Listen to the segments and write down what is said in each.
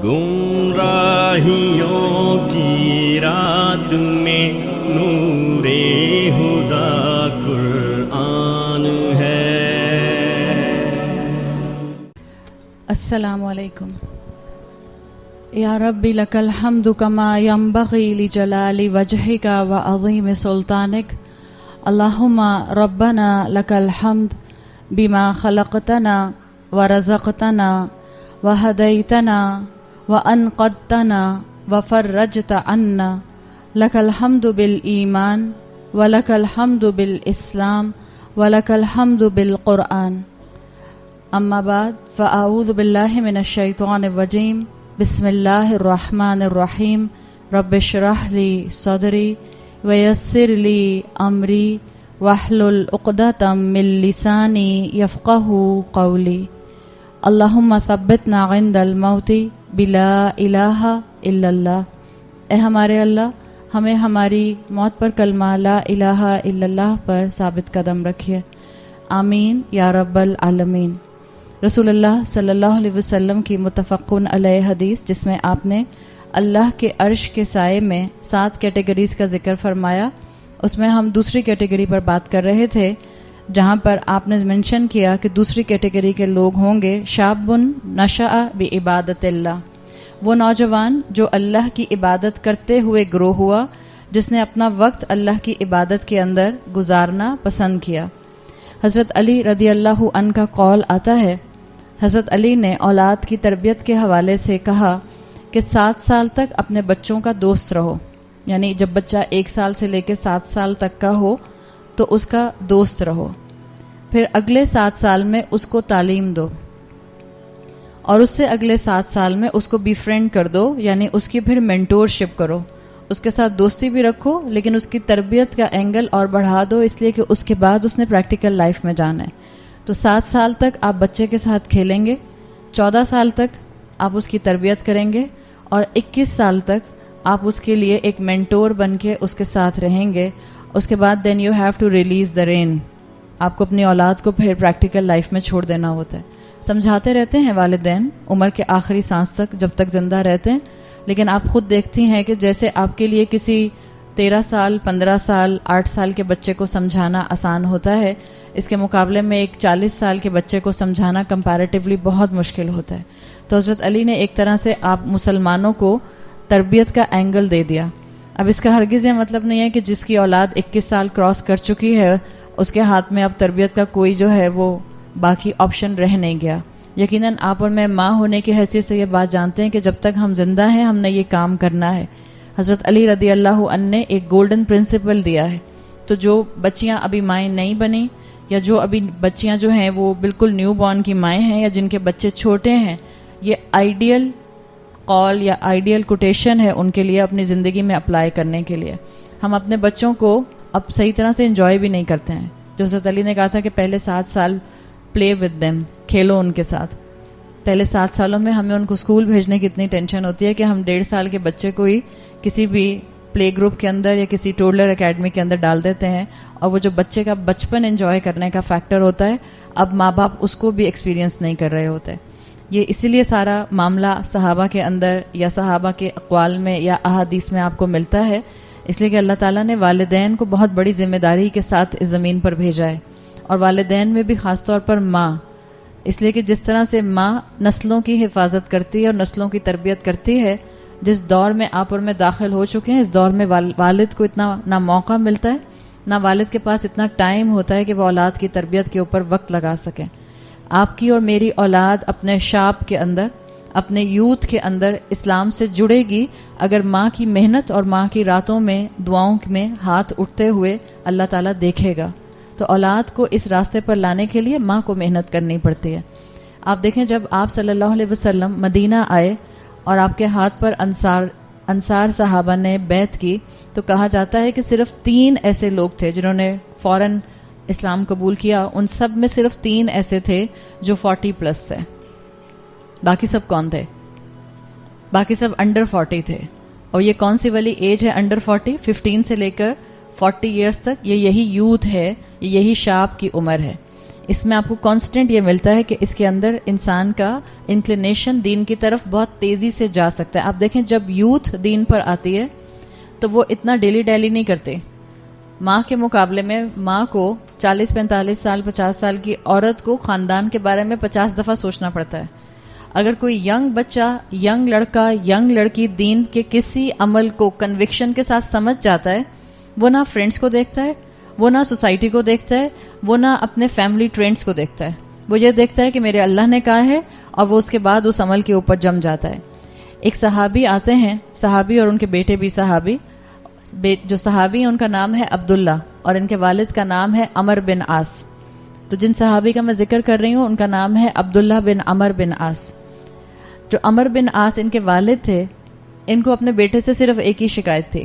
گمراہیوں کی رات میں نور ہدا قرآن ہے۔ السلام علیکم۔ یا ربی لک الحمد کما ینبغی لجلال وجہک وعظیم سلطانک۔ اللہم ربنا لک الحمد بما خلقتنا ورزقتنا وہدیتنا وانقذتنا وفرجت عنا، لک الحمد بالایمان ولک الحمد بالاسلام ولک الحمد بالقرآن۔ اما بعد فاعوذ باللہ من الشیطان الرجیم، بسم اللہ الرحمن الرحیم۔ رب اشرح لی صدری ویسر لی امری واحلل عقدۃ من لسانی یفقہوا قولی۔ اللہم ثبتنا عند الموت بلا الہ الا اللہ۔ اے ہمارے اللہ، ہمیں ہماری موت پر کلمہ لا الہ الا اللہ پر ثابت قدم رکھیے، آمین یا رب العالمین۔ رسول اللہ صلی اللہ علیہ وسلم کی متفقن علیہ حدیث، جس میں آپ نے اللہ کے عرش کے سائے میں 7 کیٹیگریز کا ذکر فرمایا، اس میں ہم دوسری کیٹیگری پر بات کر رہے تھے، جہاں پر آپ نے منشن کیا کہ دوسری کیٹیگری کے لوگ ہوں گے شاب نشأ بعبادت اللہ، وہ نوجوان جو اللہ کی عبادت کرتے ہوئے گرو ہوا، جس نے اپنا وقت اللہ کی عبادت کے اندر گزارنا پسند کیا۔ حضرت علی رضی اللہ عنہ کا قول آتا ہے، حضرت علی نے اولاد کی تربیت کے حوالے سے کہا کہ 7 سال تک اپنے بچوں کا دوست رہو، یعنی جب بچہ 1 سال سے لے کے 7 سال تک کا ہو تو اس کا دوست رہو، پھر اگلے 7 سال میں اس کو تعلیم دو، اور اس سے اگلے 7 سال میں اس کو بی فرینڈ کر دو، یعنی اس کی پھر مینٹور شپ کرو، اس کے ساتھ دوستی بھی رکھو، لیکن اس کی تربیت کا اینگل اور بڑھا دو، اس لیے کہ اس کے بعد اس نے پریکٹیکل لائف میں جانا ہے۔ تو 7 سال تک آپ بچے کے ساتھ کھیلیں گے، 14 سال تک آپ اس کی تربیت کریں گے، اور 21 سال تک آپ اس کے لیے ایک مینٹور بن کے اس کے ساتھ رہیں گے۔ اس کے بعد then you have to release the rain, آپ کو اپنی اولاد کو پھر پریکٹیکل لائف میں چھوڑ دینا ہوتا ہے۔ سمجھاتے رہتے ہیں والدین عمر کے آخری سانس تک، جب تک زندہ رہتے ہیں، لیکن آپ خود دیکھتی ہیں کہ جیسے آپ کے لیے کسی 13 سال 15 سال 8 سال کے بچے کو سمجھانا آسان ہوتا ہے، اس کے مقابلے میں ایک 40 سال کے بچے کو سمجھانا کمپیریٹیولی بہت مشکل ہوتا ہے۔ تو حضرت علی نے ایک طرح سے آپ مسلمانوں کو تربیت کا اینگل دے دیا۔ اب اس کا ہرگز یہ مطلب نہیں ہے کہ جس کی اولاد 21 سال کراس کر چکی ہے اس کے ہاتھ میں اب تربیت کا کوئی جو ہے وہ باقی آپشن رہ نہیں گیا۔ یقیناً آپ اور میں ماں ہونے کی حیثیت سے یہ بات جانتے ہیں کہ جب تک ہم زندہ ہیں ہم نے یہ کام کرنا ہے۔ حضرت علی رضی اللہ عنہ نے ایک گولڈن پرنسپل دیا ہے، تو جو بچیاں ابھی مائیں نہیں بنی، یا جو ابھی بچیاں جو ہیں وہ بالکل نیو بورن کی مائیں ہیں، یا جن کے بچے چھوٹے ہیں، یہ آئیڈیل قول یا آئیڈیل کوٹیشن ہے ان کے لیے اپنی زندگی میں اپلائی کرنے کے لیے۔ ہم اپنے بچوں کو اب صحیح طرح سے انجوائے بھی نہیں کرتے ہیں، جو حضرت علی نے کہا تھا کہ پہلے 7 سال پلے ود دیم، کھیلو ان کے ساتھ۔ پہلے 7 سالوں میں ہمیں ان کو اسکول بھیجنے کی اتنی ٹینشن ہوتی ہے کہ ہم 1.5 سال کے بچے کو ہی کسی بھی پلے گروپ کے اندر یا کسی ٹولر اکیڈمی کے اندر ڈال دیتے ہیں، اور وہ جو بچے کا بچپن انجوائے کرنے کا فیکٹر ہوتا ہے اب ماں باپ اس کو بھی ایکسپیرینس نہیں کر رہے ہوتے۔ یہ اسی لیے سارا معاملہ صحابہ کے اندر یا صحابہ کے اقوال میں یا احادیث میں آپ کو ملتا ہے، اس لیے کہ اللہ تعالیٰ نے والدین کو بہت بڑی ذمہ داری کے ساتھ اس زمین پر بھیجا ہے، اور والدین میں بھی خاص طور پر ماں، اس لیے کہ جس طرح سے ماں نسلوں کی حفاظت کرتی ہے اور نسلوں کی تربیت کرتی ہے، جس دور میں آپ اور میں داخل ہو چکے ہیں، اس دور میں والد کو اتنا نہ موقع ملتا ہے، نہ والد کے پاس اتنا ٹائم ہوتا ہے کہ وہ اولاد کی تربیت کے اوپر وقت لگا سکیں۔ آپ کی اور میری اولاد اپنے شاب کے اندر، اپنے یوتھ کے اندر اسلام سے جڑے گی اگر ماں کی محنت اور ماں کی راتوں میں دعاؤں میں ہاتھ اٹھتے ہوئے اللہ تعالیٰ دیکھے گا۔ تو اولاد کو اس راستے پر لانے کے لیے ماں کو محنت کرنی پڑتی ہے۔ آپ دیکھیں جب آپ صلی اللہ علیہ وسلم مدینہ آئے اور آپ کے ہاتھ پر انصار صحابہ نے بیعت کی، تو کہا جاتا ہے کہ صرف 3 ایسے لوگ تھے جنہوں نے فوراً اسلام قبول کیا، ان سب میں صرف 3 ایسے تھے جو 40+ تھے، باقی سب کون تھے؟ باقی سب انڈر 40 تھے۔ اور یہ کون سی والی ایج ہے انڈر 40؟ 15 سے لے کر 40 ایئرس تک، یہی یوتھ ہے، یہی شاب کی عمر ہے۔ اس میں آپ کو کانسٹنٹ یہ ملتا ہے کہ اس کے اندر انسان کا انکلینیشن دین کی طرف بہت تیزی سے جا سکتا ہے. آپ دیکھیں جب یوتھ دین پر آتی ہے تو وہ اتنا ڈیلی نہیں کرتے. ماں کے مقابلے میں ماں کو 40 45 سال 50 سال کی عورت کو خاندان کے بارے میں 50 دفعہ سوچنا پڑتا ہے. اگر کوئی ینگ بچہ، ینگ لڑکا، ینگ لڑکی دین کے کسی عمل کو کنوکشن کے ساتھ سمجھ جاتا ہے، وہ نہ فرینڈس کو دیکھتا ہے، وہ نہ سوسائٹی کو دیکھتا ہے، وہ نہ اپنے فیملی ٹرینڈز کو دیکھتا ہے. وہ یہ دیکھتا ہے کہ میرے اللہ نے کہا ہے، اور وہ اس کے بعد اس عمل کے اوپر جم جاتا ہے. ایک صحابی آتے ہیں، صحابی اور ان کے بیٹے بھی صحابی. جو صحابی ہیں ان کا نام ہے عبداللہ اور ان کے والد کا نام ہے عمر بن عاص. تو جن صحابی کا میں ذکر کر رہی ہوں ان کا نام ہے عبداللہ بن عمر بن عاص. جو عمر بن عاص ان کے والد تھے، ان کو اپنے بیٹے سے صرف ایک ہی شکایت تھی.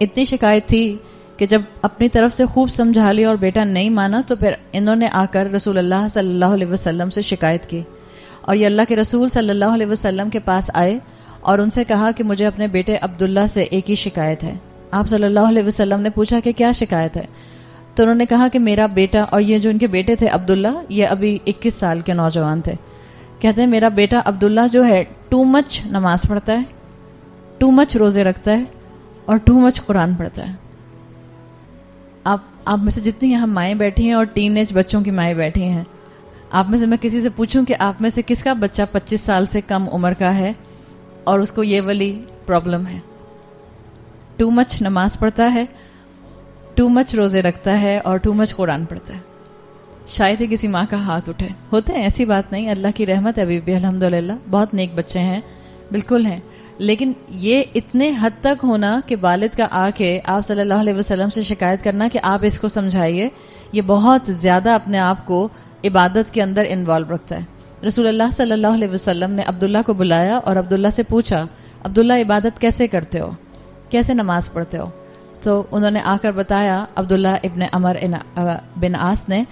اتنی شکایت تھی کہ جب اپنی طرف سے خوب سمجھا لیا اور بیٹا نہیں مانا تو پھر انہوں نے آ کر رسول اللہ صلی اللہ علیہ وسلم سے شکایت کی. اور یہ اللہ کے رسول صلی اللہ علیہ وسلم کے پاس آئے اور ان سے کہا کہ مجھے اپنے بیٹے عبداللہ سے ایک ہی شکایت ہے. آپ صلی اللہ علیہ وسلم نے پوچھا کہ کیا شکایت ہے؟ تو انہوں نے کہا کہ میرا بیٹا، اور یہ جو ان کے بیٹے تھے عبداللہ، یہ ابھی 21 سال کے نوجوان تھے، کہتے ہیں میرا بیٹا عبداللہ جو ہے ٹو مچ نماز پڑھتا ہے، ٹو مچ روزے رکھتا ہے اور ٹو مچ قرآن پڑھتا ہے. آپ میں سے جتنی یہاں مائیں بیٹھی ہیں اور ٹین ایج بچوں کی مائیں بیٹھی ہیں، آپ میں سے میں کسی سے پوچھوں کہ آپ میں سے کس کا بچہ 25 سال سے کم عمر کا ہے اور اس کو یہ والی پرابلم ہے؟ ٹو مچ نماز پڑھتا ہے، ٹو مچ روزے رکھتا ہے اور ٹو مچ قرآن پڑھتا ہے. شاید ہی کسی ماں کا ہاتھ اٹھے. ہوتے ہیں، ایسی بات نہیں، اللہ کی رحمت ہے ابھی بھی الحمدللہ، بہت نیک بچے ہیں، بالکل ہیں. لیکن یہ اتنے حد تک ہونا کہ والد کا آ کے آپ صلی اللہ علیہ وسلم سے شکایت کرنا کہ آپ اس کو سمجھائیے، یہ بہت زیادہ اپنے آپ کو عبادت کے اندر انوالو رکھتا ہے. رسول اللہ صلی اللہ علیہ وسلم نے عبداللہ کو بلایا اور عبداللہ سے پوچھا، عبداللہ عبادت کیسے کرتے ہو، کیسے نماز پڑھتے ہو؟ تو انہوں نے آ کر بتایا عبداللہ ابن عمر بن عاص نے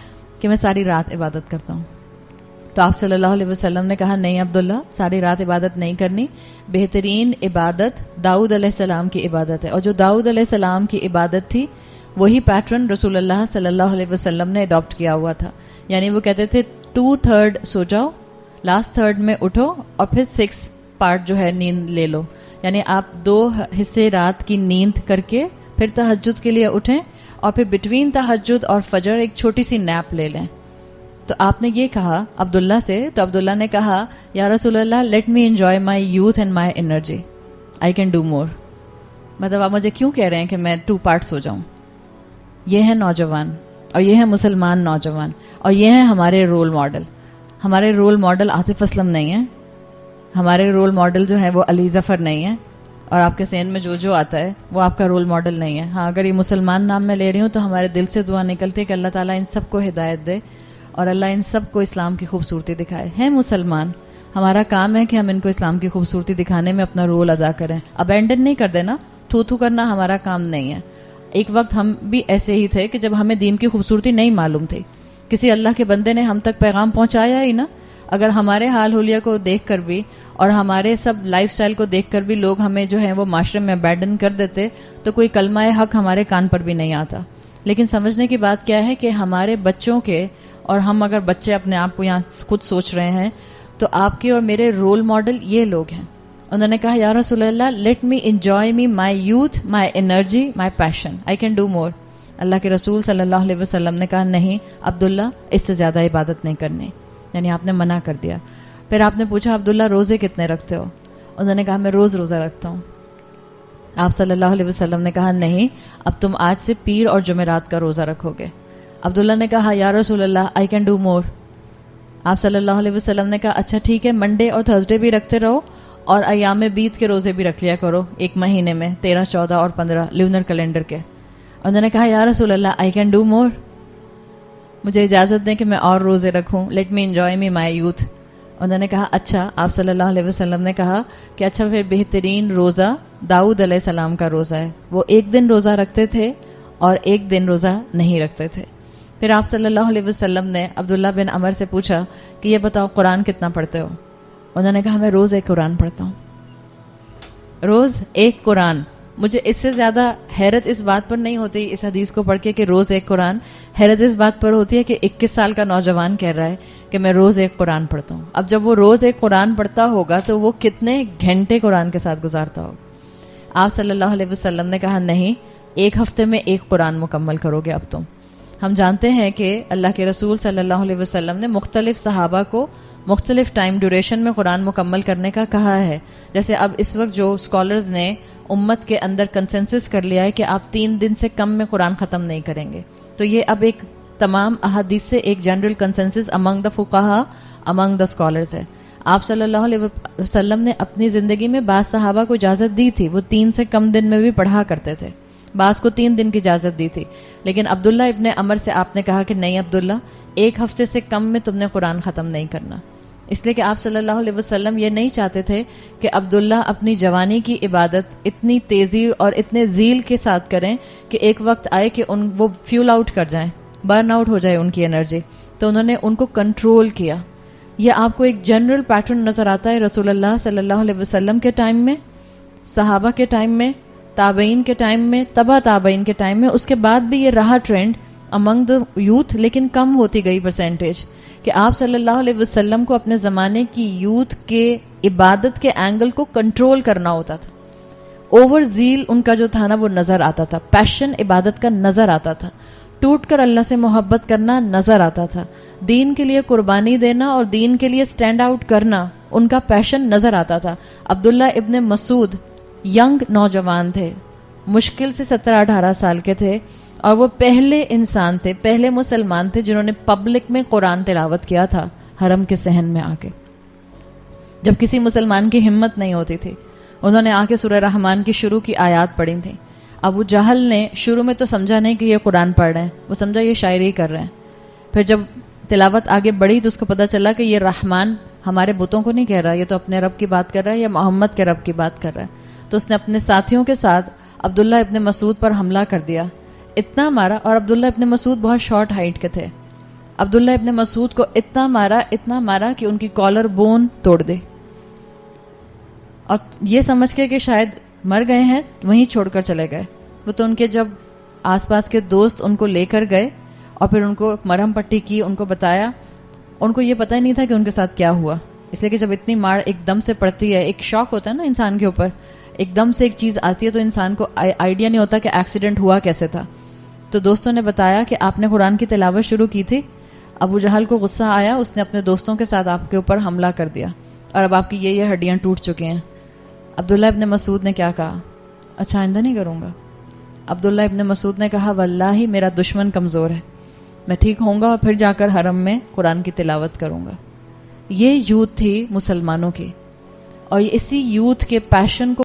کہ میں ساری رات عبادت کرتا ہوں. تو آپ صلی اللہ علیہ وسلم نے کہا نہیں عبداللہ، ساری رات عبادت نہیں کرنی، بہترین عبادت داؤد علیہ السلام کی عبادت ہے. اور جو داؤد علیہ السلام کی عبادت تھی وہی پیٹرن رسول اللہ صلی اللہ علیہ وسلم نے اڈاپٹ کیا ہوا تھا. یعنی وہ کہتے تھے 2/3 سو جاؤ، لاسٹ تھرڈ میں اٹھو اور پھر 6 پارٹ جو ہے نیند لے لو. یعنی آپ 2 حصے رات کی نیند کر کے پھر تہجد کے لیے اٹھیں اور پھر بٹوین تہجد اور فجر ایک چھوٹی سی نیپ لے لیں. تو آپ نے یہ کہا عبداللہ سے، تو عبداللہ نے کہا یا رسول اللہ let me enjoy my youth and my energy, I can do more. مطلب آپ مجھے کیوں کہہ رہے ہیں کہ میں 2 پارٹس ہو جاؤں؟ یہ ہیں نوجوان اور یہ ہیں مسلمان نوجوان اور یہ ہیں ہمارے رول ماڈل. ہمارے رول ماڈل عاطف اسلم نہیں ہیں، ہمارے رول ماڈل جو ہے وہ علی ظفر نہیں ہے، اور آپ کے ذہن میں جو آتا ہے وہ آپ کا رول ماڈل نہیں ہے. ہاں اگر یہ مسلمان نام میں لے رہی ہوں تو ہمارے دل سے دعا نکلتی ہے کہ اللہ تعالیٰ ان سب کو ہدایت دے اور اللہ ان سب کو اسلام کی خوبصورتی دکھائے. ہیں مسلمان، ہمارا کام ہے کہ ہم ان کو اسلام کی خوبصورتی دکھانے میں اپنا رول ادا کریں. ابینڈن نہیں کر دینا، تھو کرنا ہمارا کام نہیں ہے. ایک وقت ہم بھی ایسے ہی تھے کہ جب ہمیں دین کی خوبصورتی نہیں معلوم تھی، کسی اللہ کے بندے نے ہم تک پیغام پہنچایا ہی نا. اگر ہمارے حال حلیہ کو دیکھ کر بھی اور ہمارے سب لائف سٹائل کو دیکھ کر بھی لوگ ہمیں جو ہے وہ معاشرے میں ابینڈن کر دیتے تو کوئی کلمہ حق ہمارے کان پر بھی نہیں آتا. لیکن سمجھنے کی بات کیا ہے کہ ہمارے بچوں کے، اور ہم اگر بچے اپنے آپ کو یہاں خود سوچ رہے ہیں تو آپ کے اور میرے رول ماڈل یہ لوگ ہیں. انہوں نے کہا یا رسول اللہ let me enjoy me my youth, my energy, my passion, I can do more. اللہ کے رسول صلی اللہ علیہ وسلم نے کہا نہیں عبداللہ، اس سے زیادہ عبادت نہیں کرنی. یعنی آپ نے منع کر دیا. پھر آپ نے پوچھا عبداللہ روزے کتنے رکھتے ہو؟ انہوں نے کہا میں روز روزہ رکھتا ہوں. آپ صلی اللہ علیہ وسلم نے کہا نہیں، اب تم آج سے پیر اور جمعرات کا روزہ رکھو گے. عبداللہ نے کہا یا رسول اللہ آئی کین ڈو مور. آپ صلی اللہ علیہ وسلم نے کہا اچھا ٹھیک ہے، منڈے اور تھرسڈے بھی رکھتے رہو اور ایام بیت کے روزے بھی رکھ لیا کرو ایک مہینے میں، 13، 14 اور 15 لیونر کیلنڈر کے. انہوں نے کہا یا رسول اللہ آئی کین ڈو مور، مجھے اجازت دیں کہ میں اور روزے رکھوں، late me enjoy me my youth. انہوں نے کہا اچھا. آپ صلی اللہ علیہ وسلم نے کہا کہ اچھا پھر بہترین روزہ داؤد علیہ السلام کا روزہ ہے. وہ 1 دن روزہ رکھتے تھے اور 1 دن روزہ نہیں رکھتے تھے. پھر آپ صلی اللہ علیہ وسلم نے عبداللہ بن عمر سے پوچھا کہ یہ بتاؤ قرآن کتنا پڑھتے ہو؟ انہوں نے کہا میں روز 1 قرآن پڑھتا ہوں. روز 1 قرآن. مجھے اس سے زیادہ حیرت اس بات پر نہیں ہوتی اس حدیث کو پڑھ کے کہ روز ایک قرآن، حیرت اس بات پر ہوتی ہے کہ 21 سال کا نوجوان کہہ رہا ہے کہ میں روز ایک قرآن پڑھتا ہوں. اب جب وہ روز ایک قرآن پڑھتا ہوگا تو وہ کتنے گھنٹے قرآن کے ساتھ گزارتا ہوگا. آپ صلی اللہ علیہ وسلم نے کہا نہیں، ایک ہفتے میں ایک قرآن مکمل کرو گے اب تم. ہم جانتے ہیں کہ اللہ کے رسول صلی اللہ علیہ وسلم نے مختلف صحابہ کو مختلف ٹائم ڈیوریشن میں قرآن مکمل کرنے کا کہا ہے. جیسے اب اس وقت جو اسکالرز نے امت کے اندر کنسنسس کر لیا ہے کہ آپ 3 دن سے کم میں قرآن ختم نہیں کریں گے، تو یہ اب ایک تمام احادیث سے ایک جنرل کنسنسس امنگ دا فقہا، امنگ دا اسکالرز ہے. آپ صلی اللہ علیہ وسلم نے اپنی زندگی میں بعض صحابہ کو اجازت دی تھی، وہ 3 سے کم دن میں بھی پڑھا کرتے تھے، بعض کو 3 دن کی اجازت دی تھی. لیکن عبداللہ ابن عمر سے آپ نے کہا کہ نہیں عبداللہ، ایک ہفتے سے کم میں تم نے قرآن ختم نہیں کرنا. اس لیے کہ آپ صلی اللہ علیہ وسلم یہ نہیں چاہتے تھے کہ عبداللہ اپنی جوانی کی عبادت اتنی تیزی اور اتنے ذیل کے ساتھ کریں کہ ایک وقت آئے کہ وہ فیول آؤٹ کر جائیں، برن آؤٹ ہو جائے ان کی انرجی. تو انہوں نے ان کو کنٹرول کیا. یہ آپ کو ایک جنرل پیٹرن نظر آتا ہے رسول اللہ صلی اللہ علیہ وسلم کے ٹائم میں، صحابہ کے ٹائم میں، تابعین کے ٹائم میں، تبع تابعین کے ٹائم میں. اس کے بعد بھی یہ رہا ٹرینڈ امنگ دا یوتھ، لیکن کم ہوتی گئی پرسنٹیج، کہ آپ صلی اللہ علیہ وسلم کو اپنے زمانے کی یوتھ کے عبادت کے اینگل کو کنٹرول کرنا ہوتا تھا. اوور زیل ان کا جو تھا نا وہ نظر آتا تھا، پیشن عبادت کا نظر آتا تھا، ٹوٹ کر اللہ سے محبت کرنا نظر آتا تھا، دین کے لیے قربانی دینا اور دین کے لیے سٹینڈ آؤٹ کرنا ان کا پیشن نظر آتا تھا. عبداللہ ابن مسعود ینگ نوجوان تھے، مشکل سے 17-18 سال کے تھے، اور وہ پہلے انسان تھے، پہلے مسلمان تھے جنہوں نے پبلک میں قرآن تلاوت کیا تھا حرم کے صحن میں آ کے. جب کسی مسلمان کی ہمت نہیں ہوتی تھی، انہوں نے آ کے سورہ رحمان کی شروع کی آیات پڑھی تھیں. ابو جہل نے شروع میں تو سمجھا نہیں کہ یہ قرآن پڑھ رہے ہیں، وہ سمجھا یہ شاعری کر رہے ہیں. پھر جب تلاوت آگے بڑھی تو اس کو پتہ چلا کہ یہ رحمان ہمارے بتوں کو نہیں کہہ رہا، یہ تو اپنے رب کی بات کر رہا ہے، یا محمد کے رب کی بات کر رہا ہے. تو اس نے اپنے ساتھیوں کے ساتھ عبداللہ ابن مسعود پر حملہ کر دیا، اتنا مارا. اور عبداللہ ابن مسعود بہت شارٹ ہائٹ کے تھے. عبداللہ ابن مسعود کو اتنا مارا کہ ان کی کالر بون توڑ دے، اور یہ سمجھ کے کہ شاید مر گئے ہیں وہیں چھوڑ کر چلے گئے. وہ تو ان کے جب آس پاس کے دوست ان کو لے کر گئے اور پھر ان کو مرہم پٹی کی، ان کو بتایا، ان کو یہ پتہ ہی نہیں تھا کہ ان کے ساتھ کیا ہوا. اس لیے کہ جب اتنی مار ایک دم سے پڑتی ہے، ایک شاک ہوتا ہے نا انسان کے اوپر، ایک دم سے ایک چیز آتی ہے تو انسان کو آئیڈیا نہیں ہوتا کہ ایکسیڈنٹ ہوا کیسے تھا. تو دوستوں نے بتایا کہ آپ نے قرآن کی تلاوت شروع کی تھی. ابو جہل کو غصہ آیا، اس نے اپنے دوستوں کے ساتھ آپ کے اوپر حملہ کر دیا، اور اب آپ کی یہ ہڈیاں ٹوٹ چکی ہیں. عبداللہ ابن مسعود نے کیا کہا؟ اچھا آئندہ نہیں کروں گا. عبداللہ ابن مسعود نے کہا واللہ میرا دشمن کمزور ہے، میں ٹھیک ہوں گا اور پھر جا کر حرم میں قرآن کی تلاوت کروں گا. یہ یوتھ تھی مسلمانوں کی، اور اسی یوتھ کے پیشن کو